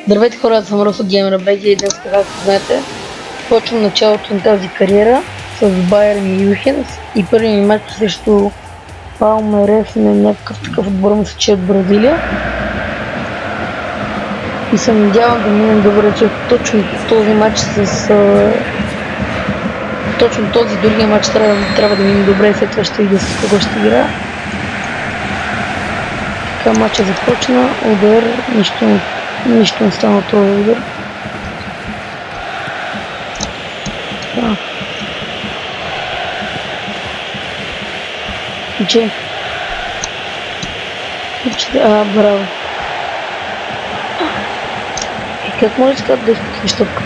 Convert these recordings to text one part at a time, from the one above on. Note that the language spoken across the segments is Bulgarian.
Здравейте хора, аз съм Росо Геймера БГ и днес, както знаете, почвам началото на тази кариера с Байерн Мюнхен и първият ми мач срещу Палмерес на някакъв такъв отбор, мисля, че е от Бразилия. И се надявам да минем добре, че точно този мач точно този другия мач трябва да минем добре и след това ще видя с кого ще игра. Така матча започна, удар, нищо не стана от този удар. Че? Браво. И как може така да изпусне щопка?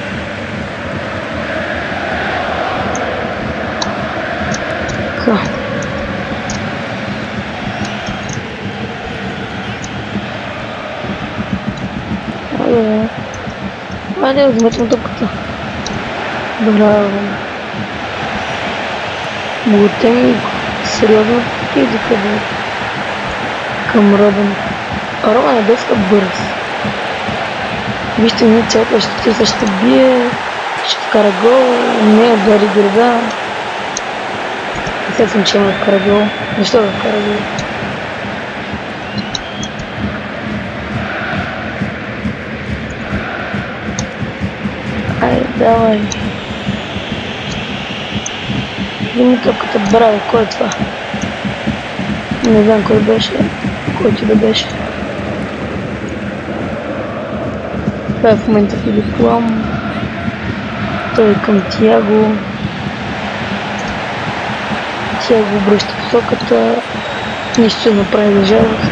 Така. Айде, взметвам топката. Браво. Ботем сериозно и до къде? Към Робен. Робен е доста бърз. Вижте ми цялата щитица ще бие, ще вкара гол, не удари гърда. След съм, че има вкара гол. Защо да вкара гол? Айде, давай. Вземи топката, браво, кой е това? Не знам кой беше, който да беше. Това е в момента Филип Лам. Той е към Тиаго. Тиаго обръща посоката. Нищо не направи за жалост.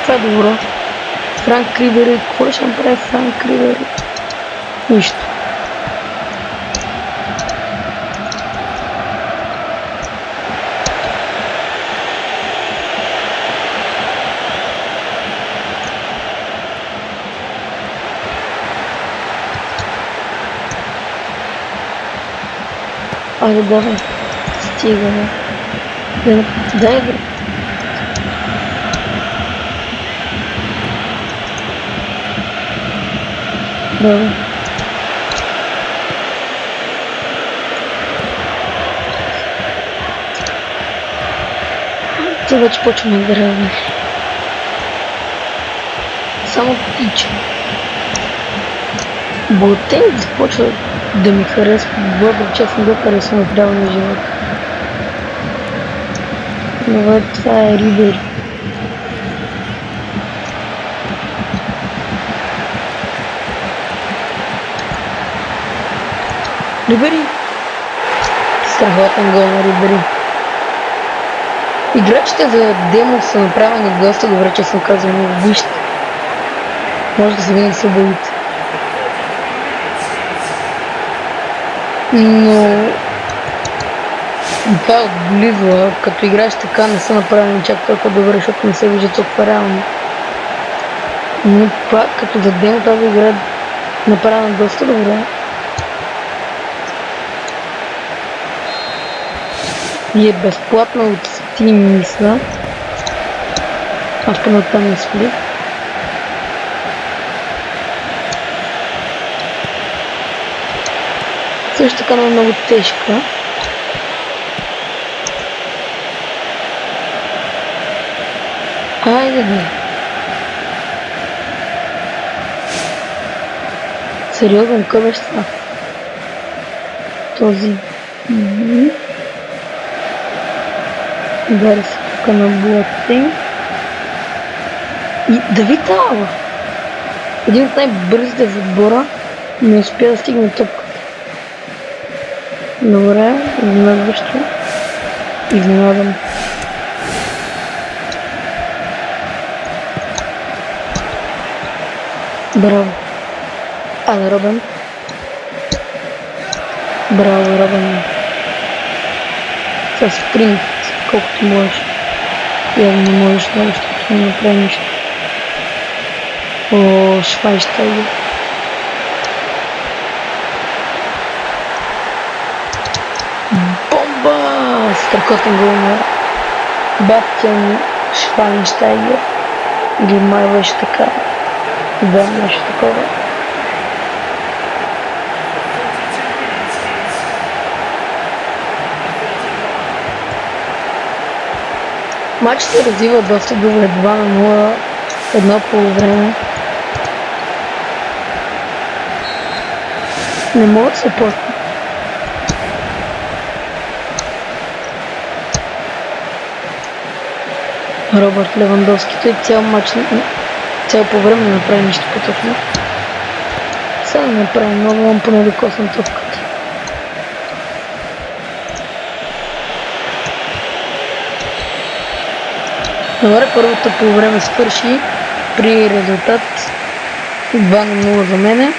Това е добро. Франк Рибери, какво ще направи Франк Рибери? Нищо. Айде, давай. Стига, бе. Дай, бе. Давай. Ти вече почваме да играем. Само птиче. Ботен започва да ми харесва, въпреки че аз не го харесвам в реалния живот. Но това е Рибери. Рибери! Страхотен гол на Рибери. Играчите за демо са направени доста добре, че съм казал, но вижте. Може да се винаги се боите. Но това отблизо, като играеш така, не са направени чак толкова добре, защото не се вижда толкова реално. Но пак като за демо тази игра е направена доста добре. И е безплатна от Steam, мисля. Аз поне там не сплих. Също така е много тежка. Айде бе. Сериозно, кой беше това? Този... Удари се тук на Буатен. И Давид Алба. Един от най-бързите в отбора не успя да стигне топката. Добре, изненадващо. Изненадам. Браво. Айде, Робен. Браво, Робен. С спринт, колкото можеш. Явно не можеш много, защото не направи нищо. О, Швайнштайгер. Бомба! Страхотен гол на Баптиан Швайнщайгер. Или май беше така. Да, нещо такова. Матч се развива доста добре, 2-0, едно полувреме. Не могат да се платят. Робърт Левандовски, той цял матч, цял по време не направи нищо по-точно. Сега не направи много, он поне докосна топката. Добре, първото по време свърши при резултат 2-0 за мене.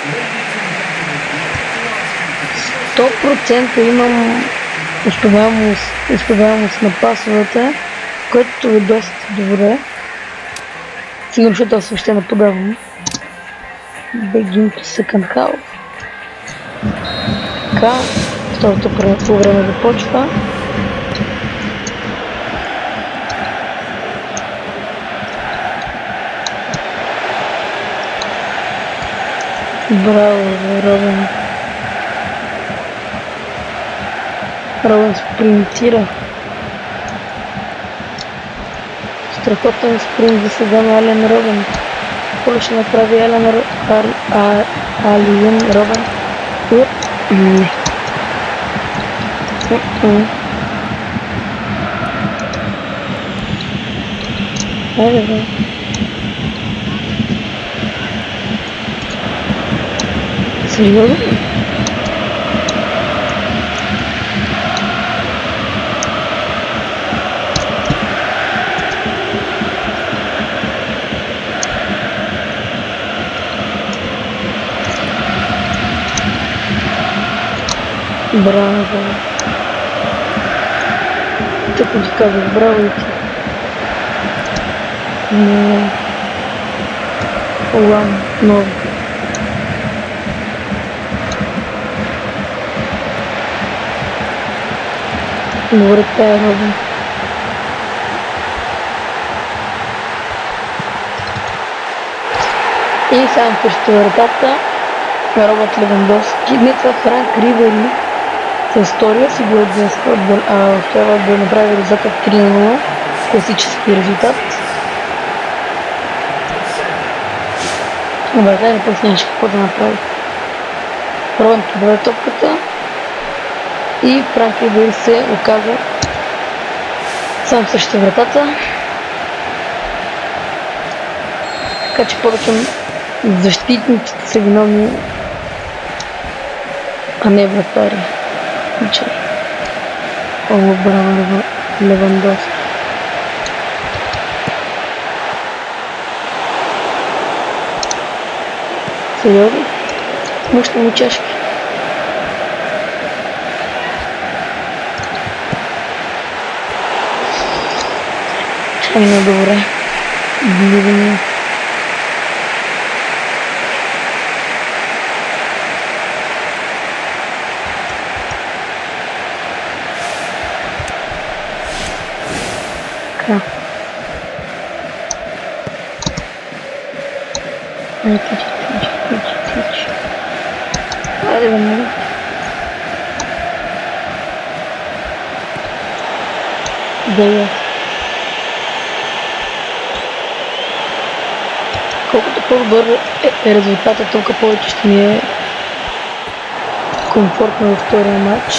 100% имам успеваемост на пасовете, което е доста добре. Сигурно, защото аз въобще не подавам. Begin to second half. Така, второто по време започва. Браво за Робен. Робен спринтира. Страхотен спринт за сега на Ален Робен. Какво ще направи Ален Робен? Не. Айде бе. Сериозно? Браво! Тъкмо ти казах, браво и ти. Не. Олам, много. Добре, тая Робин. И само срещу вратата Робърт Левандовски. Не, това Франк Ривери с втория си го успява да направи резултат 3-0. Класически резултат. Обаче не поясняваше какво да направи. Робин подаде топката и Франк Ривери се оказа сам срещу вратата. Така че повече защитниците са виновни, а не вратари. О, браво Левандовски. Сериозно? Мощни му чашки. Много добре. Гледаме. Така. Тич. Айде бе, нали? Да е. Колкото по-добър е резултатът, толкова повече ще ми е комфортно във втория матч.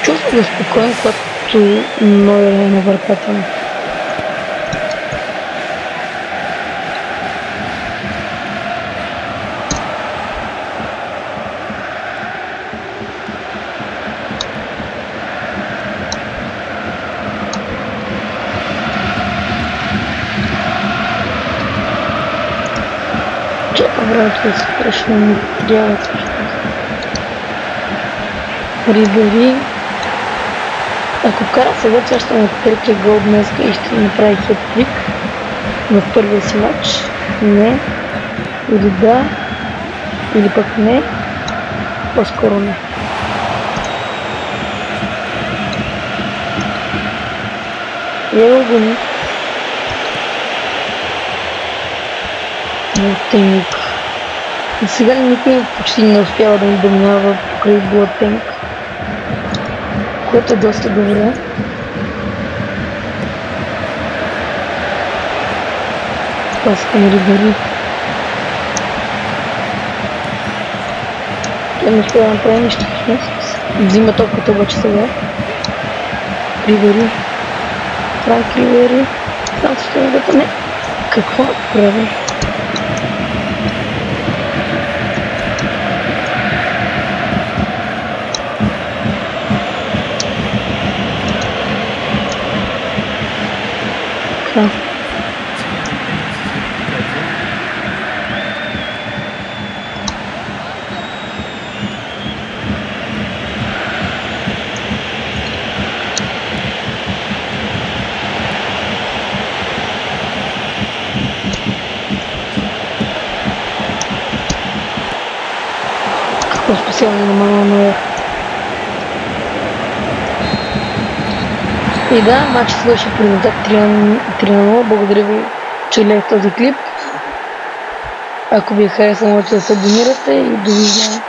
Чувствам се спокоен, когато Нойер е на вратата ми. Врата е страшно ми трябва също. Рибери. Ако кара сега, тя ще на третия гол днес и ще направи хет-трик в първия си матч. Не. Или да. Или пък не. По-скоро не. Ево го. Ботенг. И сега никой почти не успява да ми доминава покрай Ботенг, което е доста добре. Паска на Рибери. Той не успява да направи нищо всъщност. Взима топката обаче сега. Рибери. Франк Рибери. Франк ще не да не. Какво прави? Какво специално на Мануел? И да, матчът свърши при резултат 3-0. Благодаря ви, че гледахте този клип. Ако ви е харесал, можете да се абонирате и довиждане.